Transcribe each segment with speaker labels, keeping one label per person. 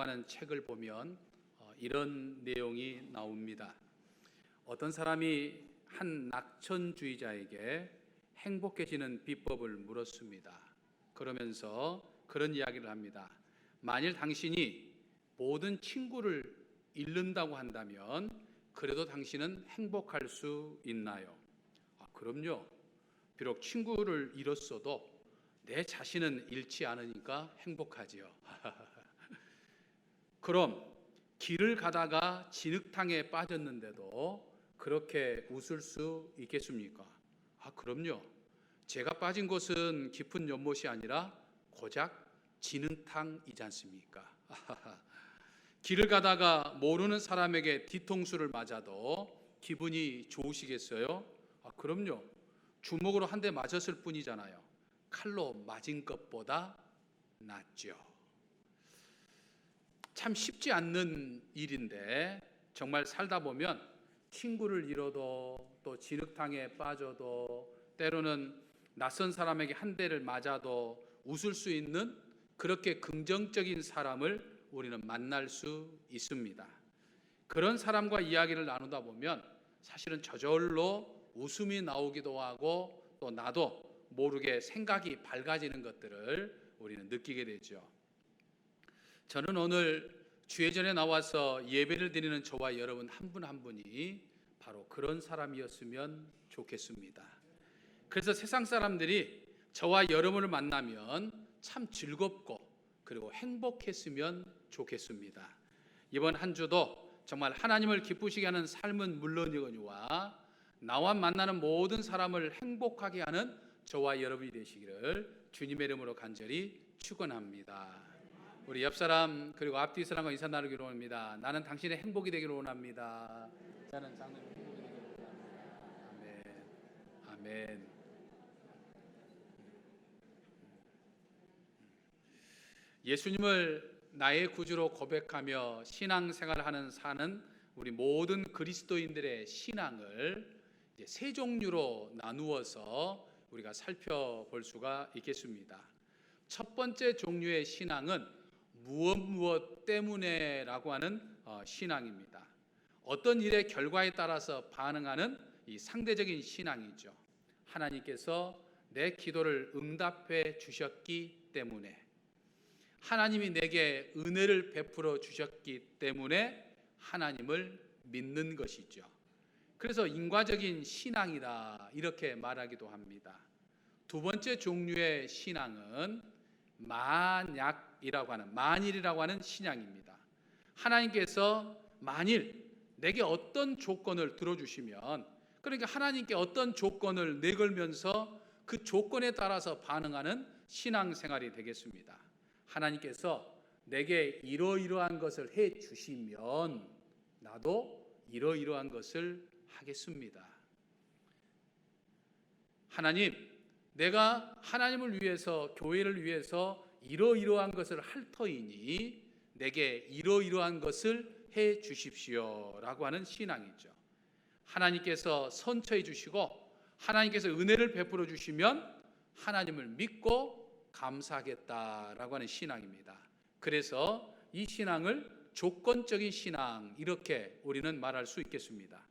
Speaker 1: 하는 책을 보면 이런 내용이 나옵니다. 어떤 사람이 한 낙천주의자에게 행복해지는 비법을 물었습니다. 그러면서 그런 이야기를 합니다. 만일 당신이 모든 친구를 잃는다고 한다면 그래도 당신은 행복할 수 있나요? 그럼요. 비록 친구를 잃었어도 내 자신은 잃지 않으니까 행복하지요. 그럼 길을 가다가 진흙탕에 빠졌는데도 그렇게 웃을 수 있겠습니까? 그럼요. 제가 빠진 곳은 깊은 연못이 아니라 고작 진흙탕이지 않습니까? 길을 가다가 모르는 사람에게 뒤통수를 맞아도 기분이 좋으시겠어요? 그럼요. 주먹으로 한 대 맞았을 뿐이잖아요. 칼로 맞은 것보다 낫죠. 참 쉽지 않는 일인데 정말 살다 보면 친구를 잃어도 또 진흙탕에 빠져도 때로는 낯선 사람에게 한 대를 맞아도 웃을 수 있는 그렇게 긍정적인 사람을 우리는 만날 수 있습니다. 그런 사람과 이야기를 나누다 보면 사실은 저절로 웃음이 나오기도 하고 또 나도 모르게 생각이 밝아지는 것들을 우리는 느끼게 되죠. 저는 오늘 주회전에 나와서 예배를 드리는 저와 여러분 한 분 한 분이 바로 그런 사람이었으면 좋겠습니다. 그래서 세상 사람들이 저와 여러분을 만나면 참 즐겁고 그리고 행복했으면 좋겠습니다. 이번 한 주도 정말 하나님을 기쁘시게 하는 삶은 물론이거니와 나와 만나는 모든 사람을 행복하게 하는 저와 여러분이 되시기를 주님의 이름으로 간절히 축원합니다. 우리 옆 사람 그리고 앞뒤 사람과 인사 나누기로 합니다. 나는 당신의 행복이 되기를 원합니다. 저는 장로님 행복이 되기를 원합니다. 아멘. 아멘. 예수님을 나의 구주로 고백하며 신앙생활을 사는 우리 모든 그리스도인들의 신앙을 이제 세 종류로 나누어서 우리가 살펴볼 수가 있겠습니다. 첫 번째 종류의 신앙은 무엇 때문에라고 하는 신앙입니다. 어떤 일의 결과에 따라서 반응하는 이 상대적인 신앙이죠. 하나님께서 내 기도를 응답해 주셨기 때문에, 하나님이 내게 은혜를 베풀어 주셨기 때문에 하나님을 믿는 것이죠. 그래서 인과적인 신앙이다 이렇게 말하기도 합니다. 두 번째 종류의 신앙은 만일이라고 하는 신앙입니다. 하나님께서 만일 내게 어떤 조건을 들어주시면, 그러니까 하나님께 어떤 조건을 내걸면서 그 조건에 따라서 반응하는 신앙생활이 되겠습니다. 하나님께서 내게 이러이러한 것을 해 주시면 나도 이러이러한 것을 하겠습니다. 하나님, 내가 하나님을 위해서, 교회를 위해서 이러이러한 것을 할 터이니 내게 이러이러한 것을 해 주십시오 라고 하는 신앙이죠. 하나님께서 선처해 주시고 하나님께서 은혜를 베풀어 주시면 하나님을 믿고 감사하겠다라고 하는 신앙입니다. 그래서 이 신앙을 조건적인 신앙 이렇게 우리는 말할 수 있겠습니다.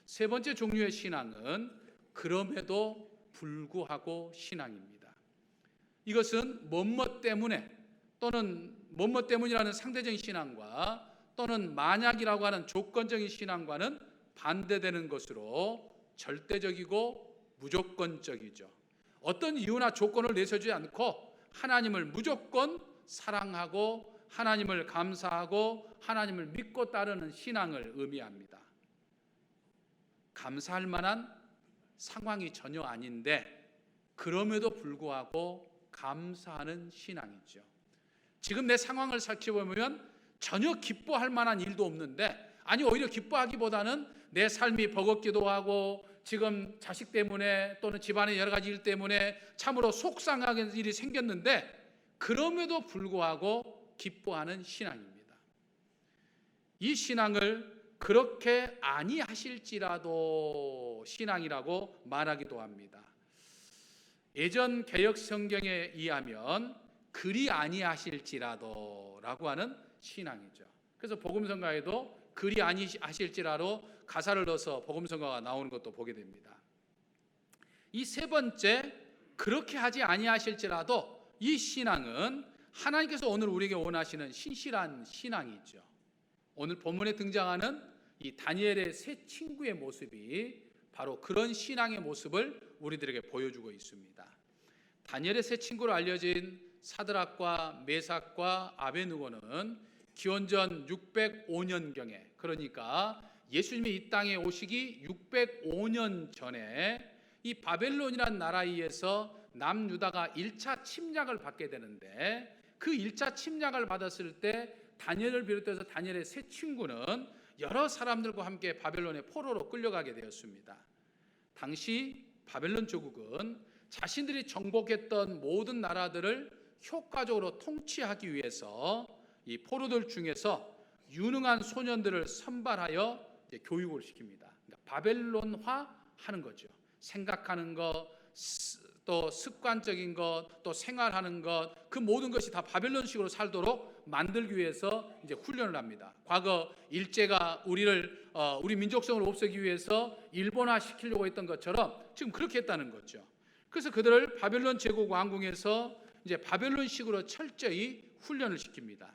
Speaker 1: 세 번째 종류의 신앙은 그럼에도 불구하고 신앙입니다. 이것은 뭐뭐 때문에 또는 뭐뭐 때문이라는 상대적인 신앙과 또는 만약이라고 하는 조건적인 신앙과는 반대되는 것으로 절대적이고 무조건적이죠. 어떤 이유나 조건을 내세우지 않고 하나님을 무조건 사랑하고 하나님을 감사하고 하나님을 믿고 따르는 신앙을 의미합니다. 감사할 만한 상황이 전혀 아닌데 그럼에도 불구하고 감사하는 신앙이죠. 지금 내 상황을 살펴보면 전혀 기뻐할 만한 일도 없는데, 아니 오히려 기뻐하기보다는 내 삶이 버겁기도 하고 지금 자식 때문에 또는 집안의 여러 가지 일 때문에 참으로 속상하게 일이 생겼는데 그럼에도 불구하고 기뻐하는 신앙입니다. 이 신앙을 그렇게 아니하실지라도 신앙이라고 말하기도 합니다. 예전 개역 성경에 의하면 그리 아니하실지라도 라고 하는 신앙이죠. 그래서 복음성가에도 그리 아니하실지라도 가사를 넣어서 복음성가가 나오는 것도 보게 됩니다. 이 세 번째, 그렇게 하지 아니하실지라도, 이 신앙은 하나님께서 오늘 우리에게 원하시는 신실한 신앙이죠. 오늘 본문에 등장하는 이 다니엘의 세 친구의 모습이 바로 그런 신앙의 모습을 우리들에게 보여주고 있습니다. 다니엘의 세 친구로 알려진 사드락과 메삭과 아베느고는 기원전 605년경에, 그러니까 예수님이 이 땅에 오시기 605년 전에 이 바벨론이라는 나라에서 남유다가 1차 침략을 받게 되는데, 그 1차 침략을 받았을 때 다니엘을 비롯해서 다니엘의 세 친구는 여러 사람들과 함께 바벨론의 포로로 끌려가게 되었습니다. 당시 바벨론 제국은 자신들이 정복했던 모든 나라들을 효과적으로 통치하기 위해서 이 포로들 중에서 유능한 소년들을 선발하여 교육을 시킵니다. 그러니까 바벨론화 하는 거죠. 생각하는 것, 또 습관적인 것, 또 생활하는 것, 그 모든 것이 다 바벨론식으로 살도록 만들기 위해서 이제 훈련을 합니다. 과거 일제가 우리 민족성을 없애기 위해서 일본화 시키려고 했던 것처럼 지금 그렇게 했다는 거죠. 그래서 그들을 바벨론 제국 왕궁에서 이제 바벨론식으로 철저히 훈련을 시킵니다.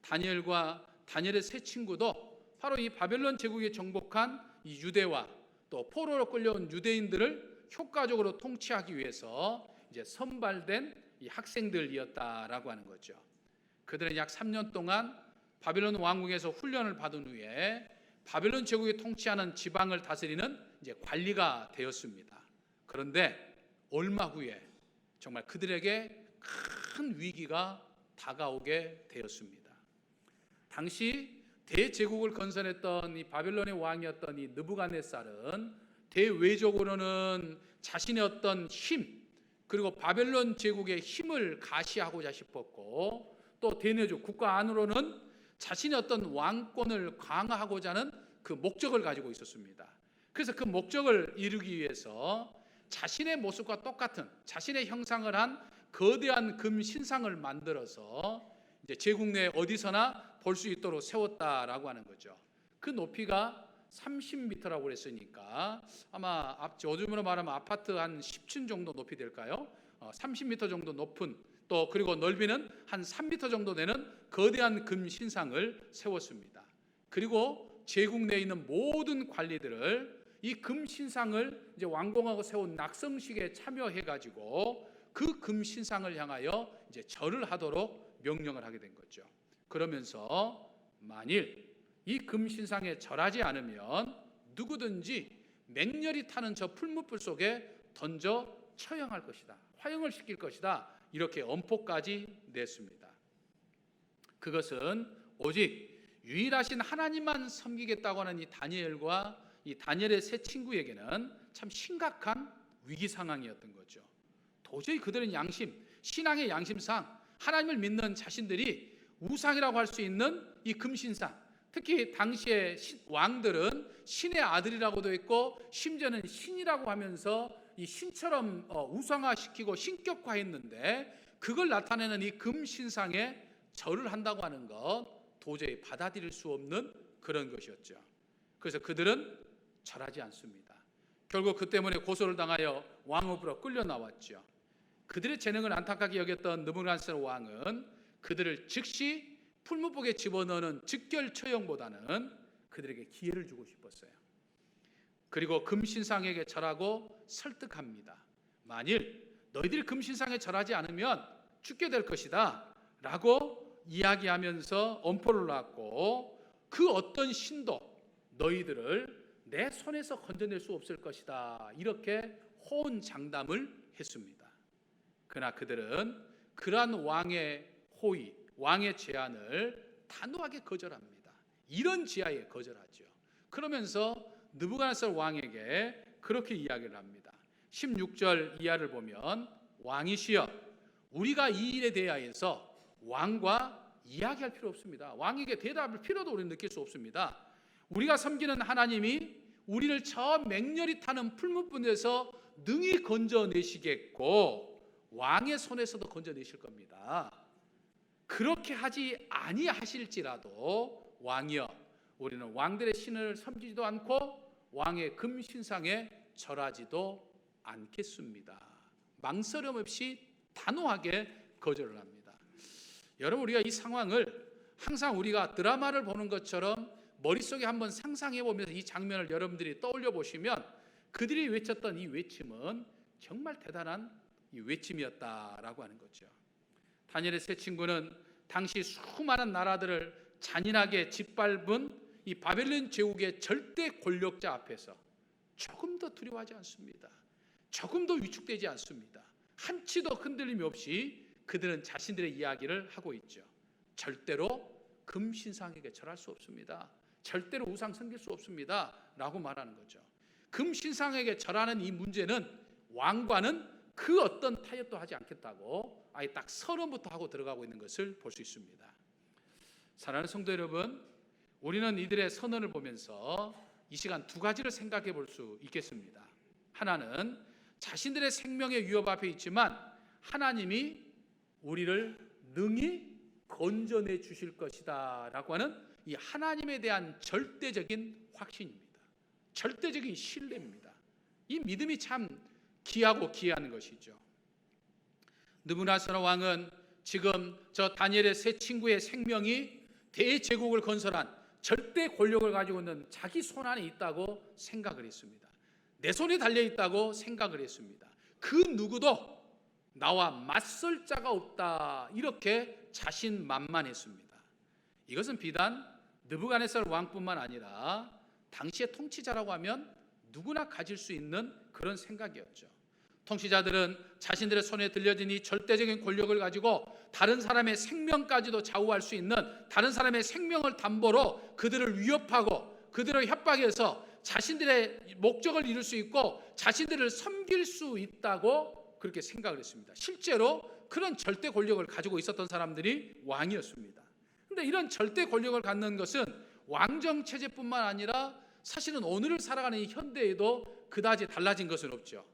Speaker 1: 다니엘과 다니엘의 세 친구도 바로 이 바벨론 제국에 정복한 이 유대와 또 포로로 끌려온 유대인들을 효과적으로 통치하기 위해서 이제 선발된 이 학생들이었다라고 하는 거죠. 그들은 약 3년 동안 바벨론 왕궁에서 훈련을 받은 후에 바벨론 제국이 통치하는 지방을 다스리는 이제 관리가 되었습니다. 그런데 얼마 후에 정말 그들에게 큰 위기가 다가오게 되었습니다. 당시 대제국을 건설했던 이 바벨론의 왕이었던 이 느부갓네살은 대외적으로는 자신의 어떤 힘, 그리고 바벨론 제국의 힘을 가시하고자 싶었고, 또 대내적 국가 안으로는 자신의 어떤 왕권을 강화하고자 하는 그 목적을 가지고 있었습니다. 그래서 그 목적을 이루기 위해서 자신의 모습과 똑같은, 자신의 형상을 한 거대한 금 신상을 만들어서 이제 제국 내 어디서나 볼 수 있도록 세웠다라고 하는 거죠. 그 높이가 30m라고 그랬으니까 아마 요즘으로 말하면 아파트 한 10층 정도 높이 될까요? 30m 정도 높은, 또 그리고 넓이는 한 3m 정도 되는 거대한 금 신상을 세웠습니다. 그리고 제국 내에 있는 모든 관리들을 이 금 신상을 이제 완공하고 세운 낙성식에 참여해 가지고 그 금 신상을 향하여 이제 절을 하도록 명령을 하게 된 거죠. 그러면서 만일 이 금 신상에 절하지 않으면 누구든지 맹렬히 타는 저 풀무불 속에 던져 처형할 것이다, 화형을 시킬 것이다, 이렇게 엄포까지 냈습니다. 그것은 오직 유일하신 하나님만 섬기겠다고 하는 이 다니엘과 이 다니엘의 세 친구에게는 참 심각한 위기 상황이었던 거죠. 도저히 그들은 신앙의 양심상 하나님을 믿는 자신들이 우상이라고 할 수 있는 이 금신상, 특히 당시의 왕들은 신의 아들이라고도 했고 심지어는 신이라고 하면서 이 신처럼 우상화시키고 신격화했는데, 그걸 나타내는 이 금신상에 절을 한다고 하는 것 도저히 받아들일 수 없는 그런 것이었죠. 그래서 그들은 절하지 않습니다. 결국 그 때문에 고소를 당하여 왕업으로 끌려 나왔죠. 그들의 재능을 안타깝게 여겼던 느부갓네살 왕은 그들을 즉시 풀무복에 집어넣는 즉결 처형보다는 그들에게 기회를 주고 싶었어요. 그리고 금신상에게 절하고 설득합니다. 만일 너희들이 금신상에 절하지 않으면 죽게 될 것이다 라고 이야기하면서 엄포를 놨고, 그 어떤 신도 너희들을 내 손에서 건져낼 수 없을 것이다, 이렇게 호언장담을 했습니다. 그러나 그들은 그러한 왕의 호의, 왕의 제안을 단호하게 거절합니다. 이런 지하에 거절하죠. 그러면서 느부갓네살 왕에게 그렇게 이야기를 합니다. 16절 이하를 보면, 왕이시여, 우리가 이 일에 대하여서 왕과 이야기할 필요 없습니다. 왕에게 대답할 필요도 우리는 느낄 수 없습니다. 우리가 섬기는 하나님이 우리를 저 맹렬히 타는 풀무불에서 능히 건져내시겠고 왕의 손에서도 건져내실 겁니다. 그렇게 하지 아니하실지라도 왕이여 우리는 왕들의 신을 섬기지도 않고 왕의 금신상에 절하지도 않겠습니다. 망설임 없이 단호하게 거절을 합니다. 여러분, 우리가 이 상황을 항상 우리가 드라마를 보는 것처럼 머릿속에 한번 상상해 보면서 이 장면을 여러분들이 떠올려 보시면 그들이 외쳤던 이 외침은 정말 대단한 이 외침이었다라고 하는 거죠. 다니엘의 세 친구는 당시 수많은 나라들을 잔인하게 짓밟은 이 바벨론 제국의 절대 권력자 앞에서 조금도 두려워하지 않습니다. 조금도 위축되지 않습니다. 한치도 흔들림이 없이 그들은 자신들의 이야기를 하고 있죠. 절대로 금신상에게 절할 수 없습니다. 절대로 우상 섬길 수 없습니다 라고 말하는 거죠. 금신상에게 절하는 이 문제는 왕과는 그 어떤 타협도 하지 않겠다고 아예 딱 선언부터 하고 들어가고 있는 것을 볼 수 있습니다. 사랑하는 성도 여러분, 우리는 이들의 선언을 보면서 이 시간 두 가지를 생각해 볼 수 있겠습니다. 하나는 자신들의 생명의 위협 앞에 있지만 하나님이 우리를 능히 건져내 주실 것이다 라고 하는 이 하나님에 대한 절대적인 확신입니다. 절대적인 신뢰입니다. 이 믿음이 참 귀하고 귀한 것이죠. 느부갓네살 왕은 지금 저 다니엘의 세 친구의 생명이 대제국을 건설한 절대 권력을 가지고 있는 자기 손 안에 있다고 생각을 했습니다. 내 손에 달려있다고 생각을 했습니다. 그 누구도 나와 맞설 자가 없다 이렇게 자신만만했습니다. 이것은 비단 느부갓네살 왕뿐만 아니라 당시의 통치자라고 하면 누구나 가질 수 있는 그런 생각이었죠. 통치자들은 자신들의 손에 들려진 이 절대적인 권력을 가지고 다른 사람의 생명까지도 좌우할 수 있는, 다른 사람의 생명을 담보로 그들을 위협하고 그들을 협박해서 자신들의 목적을 이룰 수 있고 자신들을 섬길 수 있다고 그렇게 생각을 했습니다. 실제로 그런 절대 권력을 가지고 있었던 사람들이 왕이었습니다. 그런데 이런 절대 권력을 갖는 것은 왕정 체제뿐만 아니라 사실은 오늘을 살아가는 이 현대에도 그다지 달라진 것은 없죠.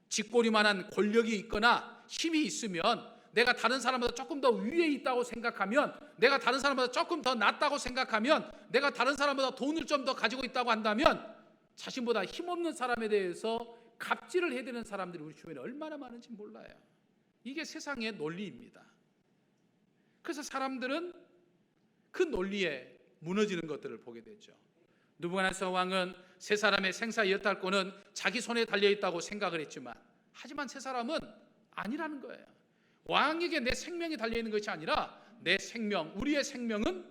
Speaker 1: 쥐꼬리만한 권력이 있거나 힘이 있으면 내가 다른 사람보다 조금 더 위에 있다고 생각하면, 내가 다른 사람보다 조금 더 낫다고 생각하면, 내가 다른 사람보다 돈을 좀 더 가지고 있다고 한다면 자신보다 힘없는 사람에 대해서 갑질을 해대는 사람들이 우리 주변에 얼마나 많은지 몰라요. 이게 세상의 논리입니다. 그래서 사람들은 그 논리에 무너지는 것들을 보게 되죠. 느부갓네살 왕은 세 사람의 생사 여탈권은 자기 손에 달려있다고 생각을 했지만, 하지만 세 사람은 아니라는 거예요. 왕에게 내 생명이 달려있는 것이 아니라 내 생명, 우리의 생명은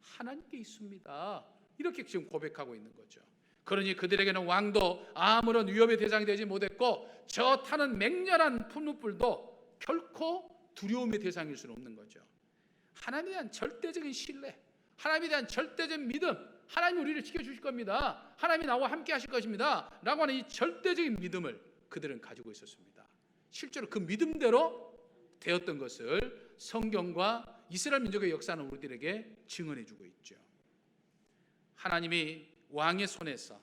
Speaker 1: 하나님께 있습니다. 이렇게 지금 고백하고 있는 거죠. 그러니 그들에게는 왕도 아무런 위협의 대상이 되지 못했고 저 타는 맹렬한 푸른불도 결코 두려움의 대상일 수는 없는 거죠. 하나님에 대한 절대적인 신뢰, 하나님에 대한 절대적인 믿음, 하나님이 우리를 지켜주실 겁니다, 하나님이 나와 함께 하실 것입니다 라고 하는 이 절대적인 믿음을 그들은 가지고 있었습니다. 실제로 그 믿음대로 되었던 것을 성경과 이스라엘 민족의 역사는 우리들에게 증언해주고 있죠. 하나님이 왕의 손에서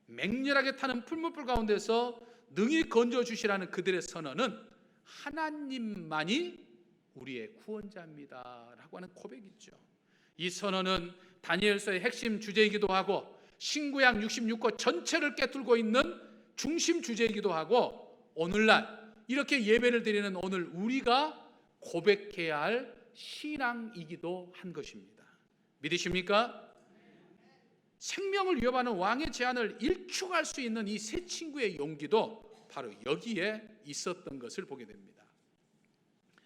Speaker 1: 맹렬하게 타는 풀무불 가운데서 능히 건져주시라는 그들의 선언은 하나님만이 우리의 구원자입니다 라고 하는 고백이죠. 이 선언은 다니엘서의 핵심 주제이기도 하고 신구약 66권 전체를 꿰뚫고 있는 중심 주제이기도 하고 오늘날 이렇게 예배를 드리는 오늘 우리가 고백해야 할 신앙이기도 한 것입니다. 믿으십니까? 생명을 위협하는 왕의 제안을 일축할 수 있는 이 세 친구의 용기도 바로 여기에 있었던 것을 보게 됩니다.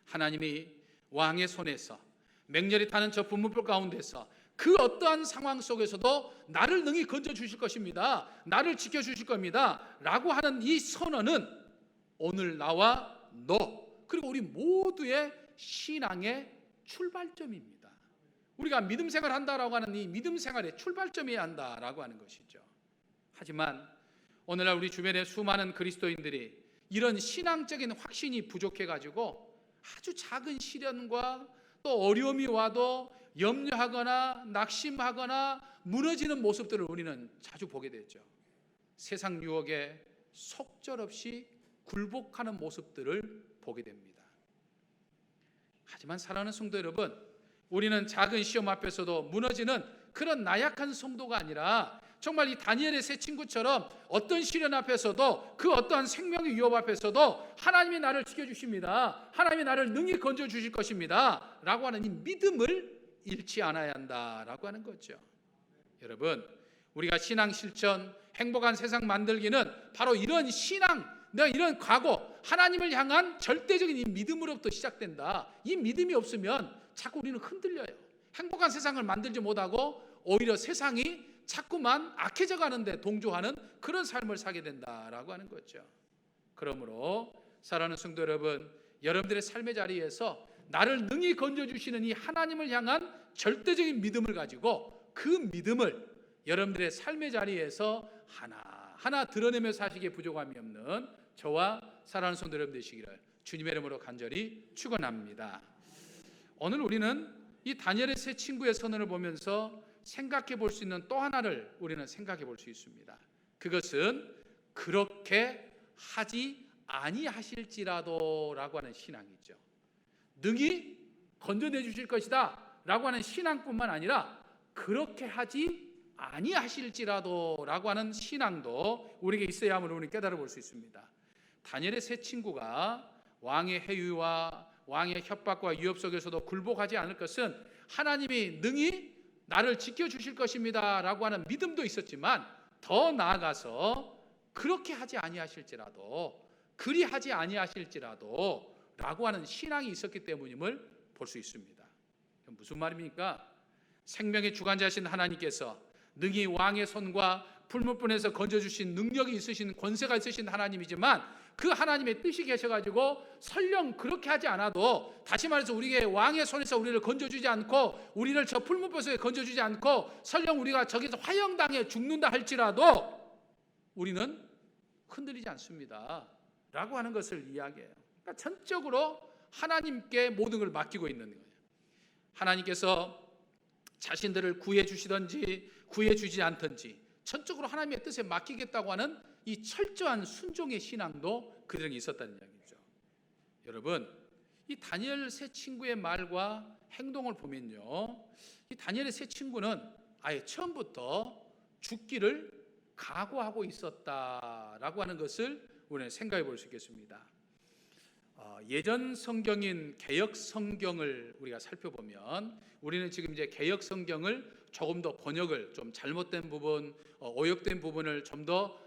Speaker 1: 하나님이 왕의 손에서 맹렬히 타는 저 분문불 가운데서 그 어떠한 상황 속에서도 나를 능히 건져주실 것입니다, 나를 지켜주실 겁니다 라고 하는 이 선언은 오늘 나와 너 그리고 우리 모두의 신앙의 출발점입니다. 우리가 믿음 생활을 한다라고 하는 이 믿음 생활의 출발점이어야 한다라고 하는 것이죠. 하지만 오늘날 우리 주변의 수많은 그리스도인들이 이런 신앙적인 확신이 부족해가지고 아주 작은 시련과 또 어려움이 와도 염려하거나 낙심하거나 무너지는 모습들을 우리는 자주 보게 되죠. 세상 유혹에 속절없이 굴복하는 모습들을 보게 됩니다. 하지만 사랑하는 성도 여러분, 우리는 작은 시험 앞에서도 무너지는 그런 나약한 성도가 아니라 정말 이 다니엘의 세 친구처럼 어떤 시련 앞에서도 그 어떠한 생명의 위협 앞에서도 하나님이 나를 지켜주십니다, 하나님이 나를 능히 건져주실 것입니다 라고 하는 이 믿음을 잃지 않아야 한다라고 하는 거죠. 여러분, 우리가 신앙 실천, 행복한 세상 만들기는 바로 이런 신앙, 내가 이런 각오, 하나님을 향한 절대적인 이 믿음으로부터 시작된다. 이 믿음이 없으면 자꾸 우리는 흔들려요. 행복한 세상을 만들지 못하고 오히려 세상이 자꾸만 악해져 가는데 동조하는 그런 삶을 살게 된다라고 하는 거죠. 그러므로 사랑하는 성도 여러분, 여러분들의 삶의 자리에서 나를 능히 건져주시는 이 하나님을 향한 절대적인 믿음을 가지고 그 믿음을 여러분들의 삶의 자리에서 하나하나 드러내며 사시기에 부족함이 없는 저와 사랑하는 성도 여러분 되시기를 주님의 이름으로 간절히 축원합니다. 오늘 우리는 이 다니엘의 세 친구의 선언을 보면서 생각해 볼 수 있는 또 하나를 우리는 생각해 볼 수 있습니다. 그것은 그렇게 하지 아니하실지라도 라고 하는 신앙이죠. 능히 건져내 주실 것이다 라고 하는 신앙뿐만 아니라 그렇게 하지 아니하실지라도 라고 하는 신앙도 우리에게 있어야 함을 우리는 깨달아 볼 수 있습니다. 다니엘의 세 친구가 왕의 해유와 왕의 협박과 위협 속에서도 굴복하지 않을 것은 하나님이 능히 나를 지켜주실 것입니다 라고 하는 믿음도 있었지만 더 나아가서 그렇게 하지 아니하실지라도, 그리하지 아니하실지라도 라고 하는 신앙이 있었기 때문임을 볼 수 있습니다. 무슨 말입니까? 생명의 주관자신 하나님께서 능히 왕의 손과 풀무불에서 건져주신 능력이 있으신, 권세가 있으신 하나님이지만 그 하나님의 뜻이 계셔가지고 설령 그렇게 하지 않아도, 다시 말해서 우리에게 왕의 손에서 우리를 건져주지 않고 우리를 저 풀무불에서 건져주지 않고 설령 우리가 저기서 화형당해 죽는다 할지라도 우리는 흔들리지 않습니다 라고 하는 것을 이야기해요. 그러니까 전적으로 하나님께 모든 걸 맡기고 있는 거예요. 하나님께서 자신들을 구해 주시든지 구해 주지 않든지 전적으로 하나님의 뜻에 맡기겠다고 하는 이 철저한 순종의 신앙도 그들에게 있었다는 이야기죠. 여러분, 이 다니엘 세 친구의 말과 행동을 보면요, 이 다니엘의 세 친구는 아예 처음부터 죽기를 각오하고 있었다라고 하는 것을 우리는 생각해 볼 수 있겠습니다. 예전 성경인 개역 성경을 우리가 살펴보면 우리는 지금 이제 개역 성경을 조금 더 번역을 좀 잘못된 부분, 오역된 부분을 좀 더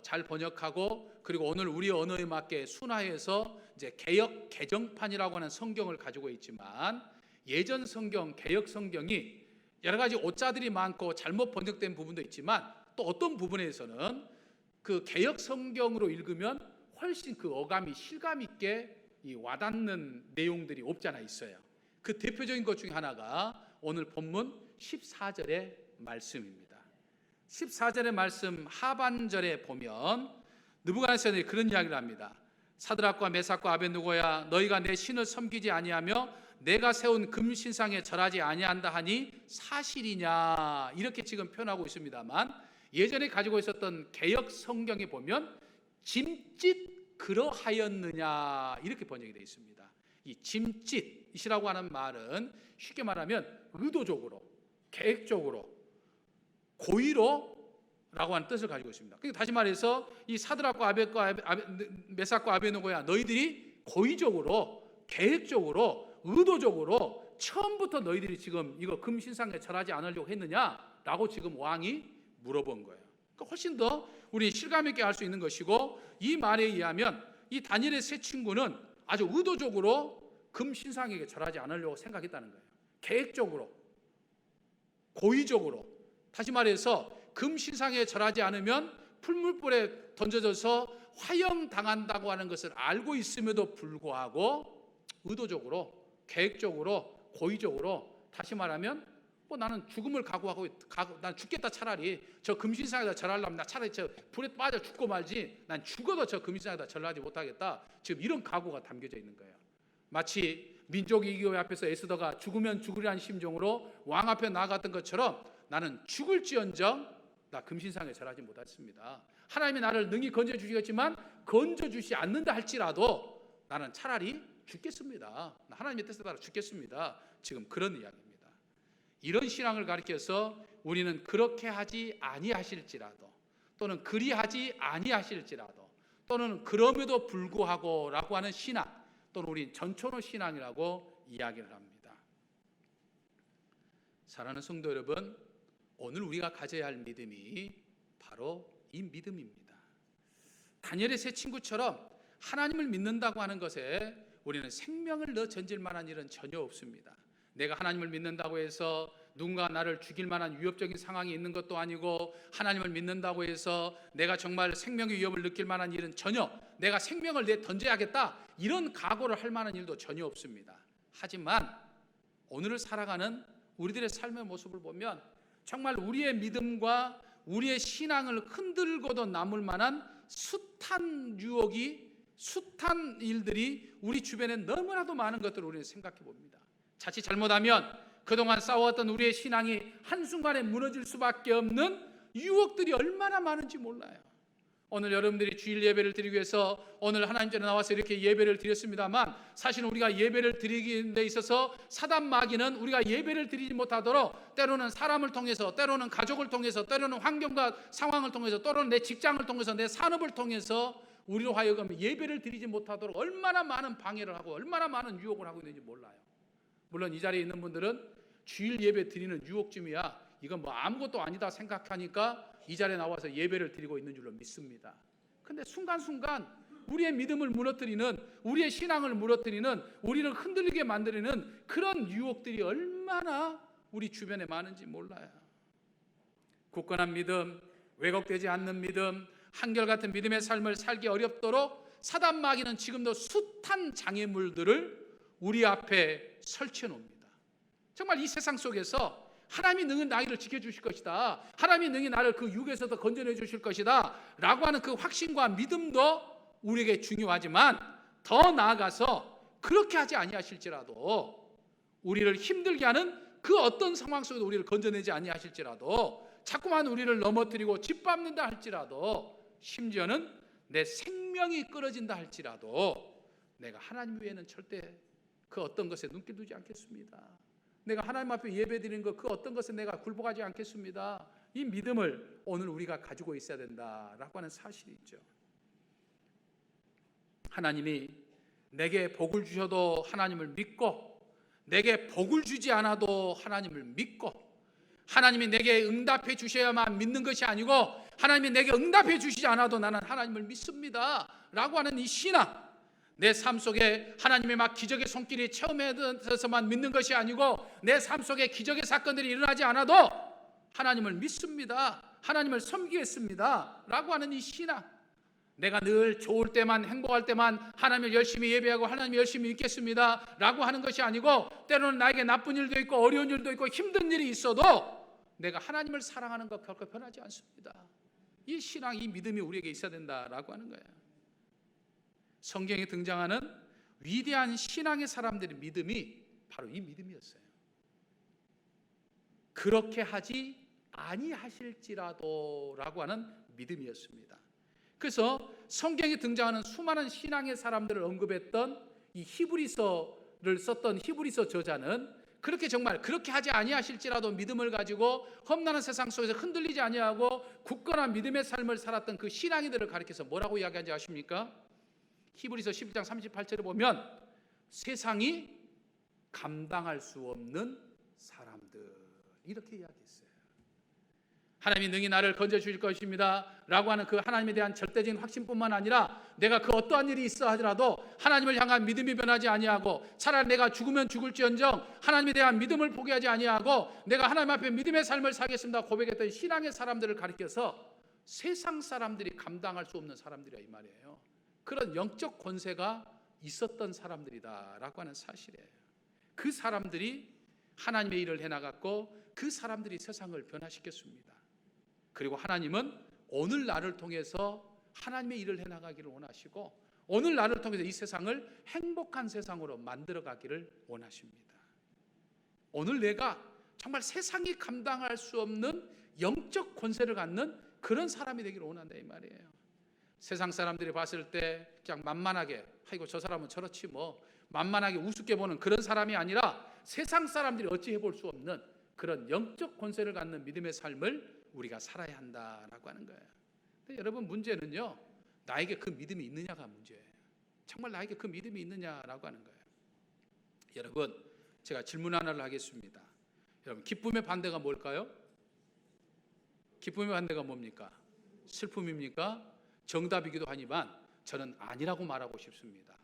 Speaker 1: 잘 번역하고, 그리고 오늘 우리 언어에 맞게 순화해서 이제 개역 개정판이라고 하는 성경을 가지고 있지만, 예전 성경 개역 성경이 여러 가지 오자들이 많고 잘못 번역된 부분도 있지만 또 어떤 부분에서는 그 개역 성경으로 읽으면 훨씬 그 어감이 실감 있게 이 와닿는 내용들이 없지 않아 있어요. 그 대표적인 것 중에 하나가 오늘 본문 14절의 말씀입니다. 14절의 말씀 하반절에 보면 느부갓네살이 그런 이야기를 합니다. 사드락과 메삭과 아벳느고야, 너희가 내 신을 섬기지 아니하며 내가 세운 금신상에 절하지 아니한다 하니 사실이냐, 이렇게 지금 표현하고 있습니다만, 예전에 가지고 있었던 개역 성경에 보면 짐짓 그러하였느냐 이렇게 번역이 되어 있습니다. 이 짐짓이라고 하는 말은 쉽게 말하면 의도적으로, 계획적으로, 고의로 라고 하는 뜻을 가지고 있습니다. 그러니까 다시 말해서 이 사드락과 메삭과 아벳느고야, 너희들이 고의적으로, 계획적으로, 의도적으로 처음부터 너희들이 지금 이거 금신상에 절하지 않으려고 했느냐라고 지금 왕이 물어본 거예요. 그러니까 훨씬 더 우리 실감 있게 할 수 있는 것이고, 이 말에 의하면 이 다니엘의 세 친구는 아주 의도적으로 금신상에게 절하지 않으려고 생각했다는 거예요. 계획적으로, 고의적으로. 다시 말해서 금신상에 절하지 않으면 풀물불에 던져져서 화형당한다고 하는 것을 알고 있음에도 불구하고 의도적으로, 계획적으로, 고의적으로, 다시 말하면 나는 죽음을 각오하고 난 죽겠다, 차라리 저 금신상에다 절하려면 나 차라리 저 불에 빠져 죽고 말지, 난 죽어도 저 금신상에다 절하지 못하겠다, 지금 이런 각오가 담겨져 있는 거예요. 마치 민족 이기회 앞에서 에스더가 죽으면 죽으리라는 심정으로 왕 앞에 나아갔던 것처럼 나는 죽을지언정 나 금신상에 절하지 못했습니다. 하나님이 나를 능히 건져주시겠지만 건져주시 않는다 할지라도 나는 차라리 죽겠습니다. 하나님의 뜻에 따라 죽겠습니다. 지금 그런 이야기입니다. 이런 신앙을 가리켜서 우리는 그렇게 하지 아니하실지라도, 또는 그리하지 아니하실지라도, 또는 그럼에도 불구하고 라고 하는 신앙, 또는 우린 전천후 신앙이라고 이야기를 합니다. 사랑하는 성도 여러분, 오늘 우리가 가져야 할 믿음이 바로 이 믿음입니다. 다니엘의 세 친구처럼 하나님을 믿는다고 하는 것에 우리는 생명을 넣어 던질 만한 일은 전혀 없습니다. 내가 하나님을 믿는다고 해서 누군가 나를 죽일 만한 위협적인 상황이 있는 것도 아니고, 하나님을 믿는다고 해서 내가 정말 생명의 위협을 느낄 만한 일은 전혀, 내가 생명을 내 던져야겠다 이런 각오를 할 만한 일도 전혀 없습니다. 하지만 오늘을 살아가는 우리들의 삶의 모습을 보면 정말 우리의 믿음과 우리의 신앙을 흔들고도 남을 만한 숱한 유혹이, 숱한 일들이 우리 주변에 너무나도 많은 것들을 우리는 생각해 봅니다. 자칫 잘못하면 그동안 싸웠던 우리의 신앙이 한순간에 무너질 수밖에 없는 유혹들이 얼마나 많은지 몰라요. 오늘 여러분들이 주일 예배를 드리기 위해서 오늘 하나님 전에 나와서 이렇게 예배를 드렸습니다만, 사실은 우리가 예배를 드리는 데 있어서 사단 마귀는 우리가 예배를 드리지 못하도록 때로는 사람을 통해서, 때로는 가족을 통해서, 때로는 환경과 상황을 통해서, 또는 내 직장을 통해서, 내 산업을 통해서 우리로 하여금 예배를 드리지 못하도록 얼마나 많은 방해를 하고 얼마나 많은 유혹을 하고 있는지 몰라요. 물론 이 자리에 있는 분들은 주일 예배 드리는 유혹쯤이야, 이건 뭐 아무것도 아니다 생각하니까 이 자리에 나와서 예배를 드리고 있는 줄로 믿습니다. 근데 순간순간 우리의 믿음을 무너뜨리는, 우리의 신앙을 무너뜨리는, 우리를 흔들리게 만드는 그런 유혹들이 얼마나 우리 주변에 많은지 몰라요. 굳건한 믿음, 왜곡되지 않는 믿음, 한결같은 믿음의 삶을 살기 어렵도록 사단 마귀는 지금도 숱한 장애물들을 우리 앞에 설치해 놓습니다. 정말 이 세상 속에서 하나님이 능히 나를 지켜주실 것이다, 하나님이 능히 나를 그 유혹에서도 건져내 주실 것이다 라고 하는 그 확신과 믿음도 우리에게 중요하지만, 더 나아가서 그렇게 하지 아니하실지라도, 우리를 힘들게 하는 그 어떤 상황 속에서 우리를 건져내지 아니하실지라도, 자꾸만 우리를 넘어뜨리고 짓밟는다 할지라도, 심지어는 내 생명이 끊어진다 할지라도 내가 하나님 외에는 절대 그 어떤 것에 눈길 두지 않겠습니다. 내가 하나님 앞에 예배드리는 것, 그 어떤 것에 내가 굴복하지 않겠습니다. 이 믿음을 오늘 우리가 가지고 있어야 된다라고 하는 사실이 있죠. 하나님이 내게 복을 주셔도 하나님을 믿고, 내게 복을 주지 않아도 하나님을 믿고, 하나님이 내게 응답해 주셔야만 믿는 것이 아니고 하나님이 내게 응답해 주시지 않아도 나는 하나님을 믿습니다 라고 하는 이 신앙, 내 삶 속에 하나님의 막 기적의 손길이 체험해서만 믿는 것이 아니고, 내 삶 속에 기적의 사건들이 일어나지 않아도 하나님을 믿습니다, 하나님을 섬기겠습니다 라고 하는 이 신앙, 내가 늘 좋을 때만, 행복할 때만 하나님을 열심히 예배하고 하나님을 열심히 믿겠습니다 라고 하는 것이 아니고, 때로는 나에게 나쁜 일도 있고 어려운 일도 있고 힘든 일이 있어도 내가 하나님을 사랑하는 것 결코 변하지 않습니다. 이 신앙, 이 믿음이 우리에게 있어야 된다라고 하는 거예요. 성경에 등장하는 위대한 신앙의 사람들의 믿음이 바로 이 믿음이었어요. 그렇게 하지 아니하실지라도 라고 하는 믿음이었습니다. 그래서 성경에 등장하는 수많은 신앙의 사람들을 언급했던 이 히브리서를 썼던 히브리서 저자는 그렇게 정말 그렇게 하지 아니하실지라도 믿음을 가지고 험난한 세상 속에서 흔들리지 아니하고 굳건한 믿음의 삶을 살았던 그 신앙인들을 가리켜서 뭐라고 이야기하는지 아십니까? 히브리서 11장 38절에 보면 세상이 감당할 수 없는 사람들, 이렇게 이야기했어요. 하나님이 능히 나를 건져주실 것입니다 라고 하는 그 하나님에 대한 절대적인 확신뿐만 아니라, 내가 그 어떠한 일이 있어 하더라도 하나님을 향한 믿음이 변하지 아니하고, 차라리 내가 죽으면 죽을지언정 하나님에 대한 믿음을 포기하지 아니하고 내가 하나님 앞에 믿음의 삶을 살겠습니다 고백했던 신앙의 사람들을 가리켜서 세상 사람들이 감당할 수 없는 사람들이야 이 말이에요. 그런 영적 권세가 있었던 사람들이다라고 하는 사실이에요. 그 사람들이 하나님의 일을 해나갔고 그 사람들이 세상을 변화시켰습니다. 그리고 하나님은 오늘 나를 통해서 하나님의 일을 해나가기를 원하시고, 오늘 나를 통해서 이 세상을 행복한 세상으로 만들어가기를 원하십니다. 오늘 내가 정말 세상이 감당할 수 없는 영적 권세를 갖는 그런 사람이 되기를 원한다 이 말이에요. 세상 사람들이 봤을 때 그냥 만만하게, 아이고 저 사람은 저렇지 뭐 만만하게 우습게 보는 그런 사람이 아니라 세상 사람들이 어찌 해볼 수 없는 그런 영적 권세를 갖는 믿음의 삶을 우리가 살아야 한다라고 하는 거예요. 근데 여러분, 문제는요, 나에게 그 믿음이 있느냐가 문제예요. 정말 나에게 그 믿음이 있느냐라고 하는 거예요. 여러분, 제가 질문 하나를 하겠습니다. 여러분, 기쁨의 반대가 뭘까요? 기쁨의 반대가 뭡니까? 슬픔입니까? 정답이기도 하지만 저는 아니라고 말하고 싶습니다.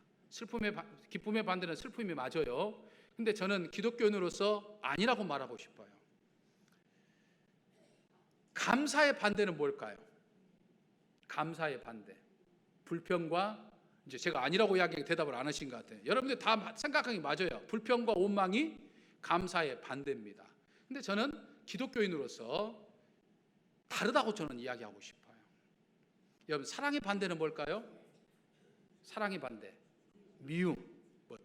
Speaker 1: 기쁨의 반대는 슬픔이 맞아요. 근데 저는 기독교인으로서 아니라고 말하고 싶어요. 감사의 반대는 뭘까요? 감사의 반대. 불평과, 이제 제가 아니라고 이야기하기 대답을 안 하신 것 같아요. 여러분들 다 생각하기 맞아요. 불평과 원망이 감사의 반대입니다. 근데 저는 기독교인으로서 다르다고 저는 이야기하고 싶어요. 여러분, 사랑의 반대는 뭘까요? 사랑의 반대, 미움,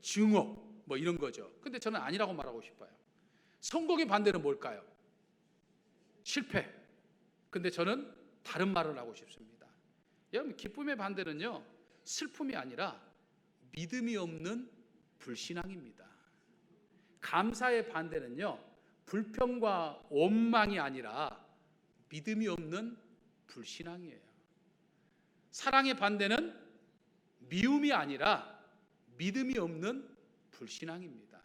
Speaker 1: 증오, 이런 거죠. 근데 저는 아니라고 말하고 싶어요. 성공의 반대는 뭘까요? 실패. 근데 저는 다른 말을 하고 싶습니다. 여러분, 기쁨의 반대는요, 슬픔이 아니라 믿음이 없는 불신앙입니다. 감사의 반대는요, 불평과 원망이 아니라 믿음이 없는 불신앙이에요. 사랑의 반대는 미움이 아니라 믿음이 없는 불신앙입니다.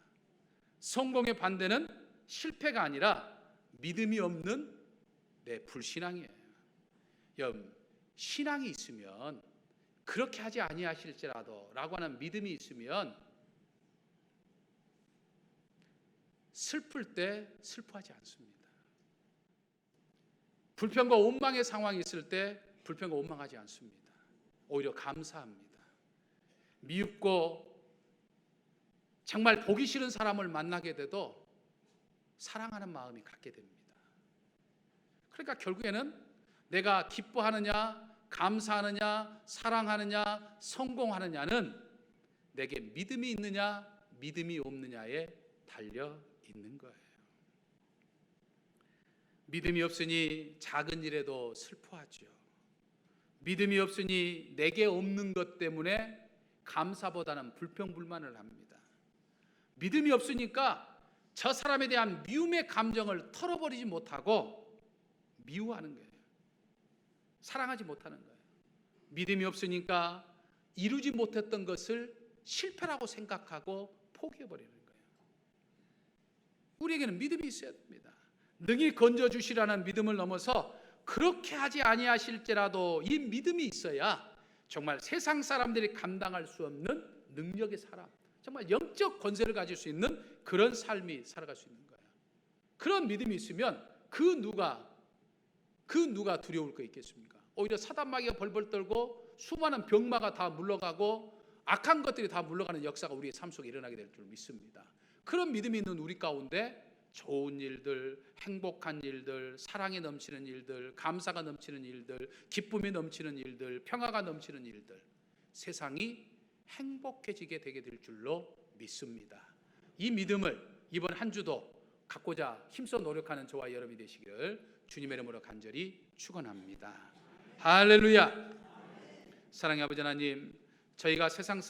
Speaker 1: 성공의 반대는 실패가 아니라 믿음이 없는 불신앙이에요. 여러분, 신앙이 있으면, 그렇게 하지 아니하실지라도 라고 하는 믿음이 있으면 슬플 때 슬퍼하지 않습니다. 불평과 원망의 상황이 있을 때 불평과 원망하지 않습니다. 오히려 감사합니다. 미흡고 정말 보기 싫은 사람을 만나게 돼도 사랑하는 마음이 갖게 됩니다. 그러니까 결국에는 내가 기뻐하느냐, 감사하느냐, 사랑하느냐, 성공하느냐는 내게 믿음이 있느냐, 믿음이 없느냐에 달려 있는 거예요. 믿음이 없으니 작은 일에도 슬퍼하죠. 믿음이 없으니 내게 없는 것 때문에 감사보다는 불평불만을 합니다. 믿음이 없으니까 저 사람에 대한 미움의 감정을 털어버리지 못하고 미워하는 거예요. 사랑하지 못하는 거예요. 믿음이 없으니까 이루지 못했던 것을 실패라고 생각하고 포기해버리는 거예요. 우리에게는 믿음이 있어야 됩니다. 능히 건져주시라는 믿음을 넘어서 그렇게 하지 아니하실지라도 이 믿음이 있어야 정말 세상 사람들이 감당할 수 없는 능력의 사람, 정말 영적 권세를 가질 수 있는 그런 삶이 살아갈 수 있는 거예요. 그런 믿음이 있으면 그 누가 두려울 거 있겠습니까? 오히려 사단마귀가 벌벌 떨고 수많은 병마가 다 물러가고 악한 것들이 다 물러가는 역사가 우리의 삶 속에 일어나게 될 줄 믿습니다. 그런 믿음이 있는 우리 가운데 좋은 일들, 행복한 일들, 사랑이 넘치는 일들, 감사가 넘치는 일들, 기쁨이 넘치는 일들, 평화가 넘치는 일들, 세상이 행복해지게 되게 될 줄로 믿습니다. 이 믿음을 이번 한 주도 갖고자 힘써 노력하는 저와 여러분이 되시기를 주님의 이름으로 간절히 축원합니다. 할렐루야. 사랑의 아버지 하나님, 저희가 세상